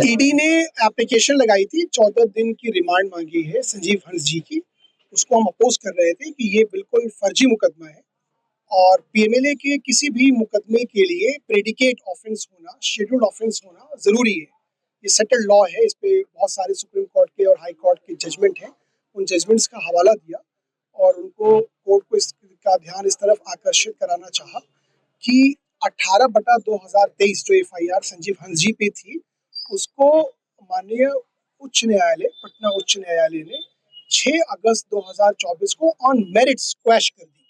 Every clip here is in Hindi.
ईडी ने एप्लीकेशन लगाई थी, 14 दिन की रिमांड मांगी है संजीव हंस जी की। उसको हम अपोज कर रहे थे कि ये बिल्कुल फर्जी मुकदमा है और पीएमएलए के किसी भी मुकदमे के लिए प्रेडिकेट ऑफेंस होना, शेड्यूल्ड ऑफेंस होना ज़रूरी है। ये सेटल्ड लॉ है, इस पे बहुत सारे सुप्रीम कोर्ट के और हाई कोर्ट के जजमेंट हैं। उन जजमेंट्स का हवाला दिया और उनको कोर्ट को इसका ध्यान इस तरफ आकर्षित कराना चाहा कि 18/2023 जो एफआईआर संजीव हंस जी पे थी, उसको माननीय उच्च न्यायालय, पटना उच्च न्यायालय ने 6 अगस्त 2024 को ऑन मेरिट्स क्वैश कर दी।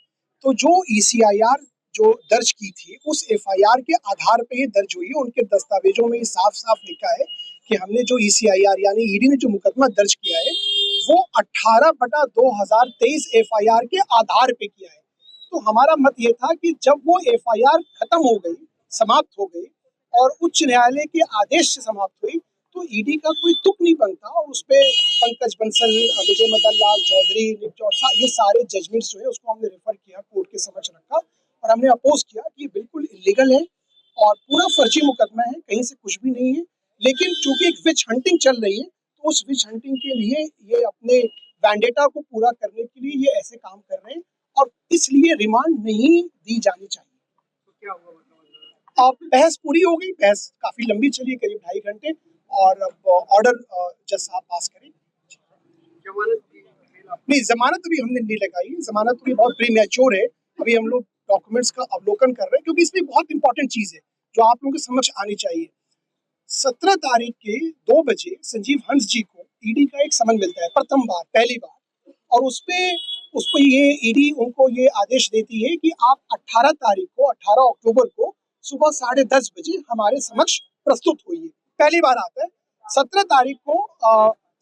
तो जो ईसीआईआर जो दर्ज की थी, उस एफआईआर के आधार पे ये दर्ज हुई है। उनके दस्तावेजों में साफ-साफ लिखा है कि हमने जो ईसीआईआर यानी ईडी ने जो मुकदमा दर्ज किया है, वो 18/2023 एफआईआर के आधार पे किया है। तो हमारा मत ये था कि जब वो एफआईआर खत्म हो गई, समाप्त हो गई और उच्च न्यायालय के आदेश से समाप्त हुई, तो ईडी का कोई तुक नहीं बनता और उस पे पंकज बंसल, विजय मदन लाल चौधरी, ये सारे जजमेंट्स जो है उसको हमने रेफर किया, कोर्ट के समक्ष रखा और हमने अपोज किया कि बिल्कुल इलीगल है और पूरा फर्जी मुकदमा है, कहीं से कुछ भी नहीं है। लेकिन चूंकि एक विच हंटिंग चल रही है, तो उस विच हंटिंग के लिए ये अपने वैंडेटा को पूरा करने के लिए ये ऐसे काम कर रहे हैं और इसलिए रिमांड नहीं दी जानी चाहिए। तो क्या हुआ अब बहस पूरी हो गई, बहस काफी लंबी चली, करीब 2.5 घंटे और अब ऑर्डर जज साहब पास करें। नहीं, जमानत अभी हमने नहीं लगाई, जमानत अभी बहुत प्रीमैच्योर है। अभी हम लोग डॉक्यूमेंट्स का अवलोकन कर रहे हैं क्योंकि इसमें बहुत इंपॉर्टेंट चीज है जो आप लोगों के समझ आनी चाहिए। 17 तारीख के 2 बजे संजीव हंस जी को ईडी का एक समन मिलता है, प्रथम बार, पहली बार, और उसको ये ईडी उनको ये आदेश देती है कि आप 18 तारीख को, 18 अक्टूबर को सुबह 10:30 बजे हमारे समक्ष प्रस्तुत हुई। पहली बार आता है। 17 तारीख को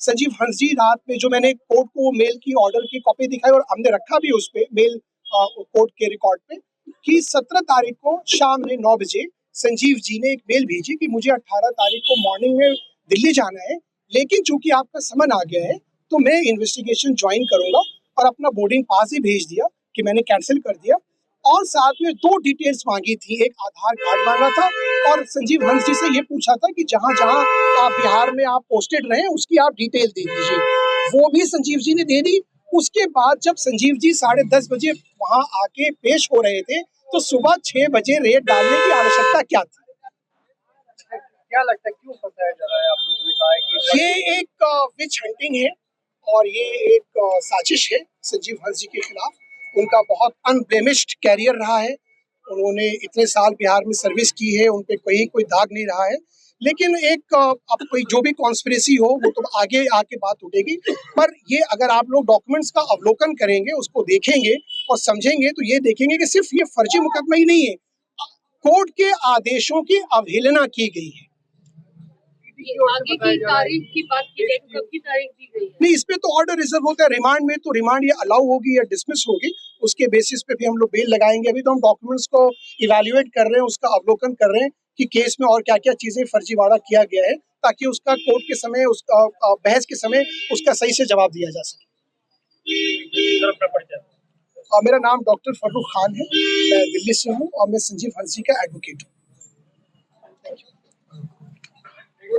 संजीव हंस जी रात में, जो मैंने कोर्ट को मेल की ऑर्डर की कॉपी दिखाई और हमने रखा भी उस पे मेल कोर्ट के रिकॉर्ड पे, कि 17 तारीख को शाम में 9 बजे संजीव जी ने एक मेल भेजी कि मुझे 18 तारीख को मॉर्निंग में दिल्ली जाना है, लेकिन चूंकि आपका समन आ गया है तो मैं इन्वेस्टिगेशन ज्वाइन करूंगा, और अपना बोर्डिंग पास ही भेज दिया कि मैंने कैंसिल कर दिया। और साथ में 2 डिटेल्स मांगी थी, एक आधार कार्ड मांगा था और संजीव हंस जी से ये पूछा था कि जहां जहां आप बिहार में आप पोस्टेड रहे उसकी आप डिटेल दे दीजिए। वो भी संजीव जी ने दे दी। उसके बाद जब संजीव जी 10:30 बजे वहां आके पेश हो रहे थे, तो सुबह 6 बजे रेड डालने की आवश्यकता क्या थी? क्या लगता है क्यों फंसाया जा रहा है? आप लोगों ने कहा है कि ये एक विच हंटिंग है और ये एक साजिश है संजीव हंस जी के खिलाफ। उनका बहुत अनब्लेमिश्ड कैरियर रहा है, उन्होंने इतने साल बिहार में सर्विस की है, उन पे कोई दाग नहीं रहा है। लेकिन एक अब कोई जो भी कॉन्स्पिरेसी हो वो तो आगे आके बात उठेगी, पर ये अगर आप लोग डॉक्यूमेंट्स का अवलोकन करेंगे, उसको देखेंगे और समझेंगे, तो ये देखेंगे कि सिर्फ ये फर्जी मुकदमा ही नहीं है, कोर्ट के आदेशों की अवहेलना की गई है। आगे की तारीख की बात की गई, कब की तारीख दी गई है? नहीं, इस पे तो ऑर्डर रिजर्व होता है। रिमांड में तो रिमांड ये अलाउ होगी या डिसमिस होगी, उसके बेसिस पे भी हम लोग बेल लगाएंगे। अभी तो हम डॉक्यूमेंट्स को इवैल्यूएट कर रहे हैं, उसका अवलोकन कर रहे हैं कि केस में और क्या क्या चीजें फर्जीवाड़ा किया गया है, ताकि उसका कोर्ट के समय, उसका बहस के समय उसका सही से जवाब दिया जा सके। मेरा नाम डॉक्टर फर्रुख खान है, मैं दिल्ली से हूँ और मैं संजीव हंस जी का एडवोकेट हूँ।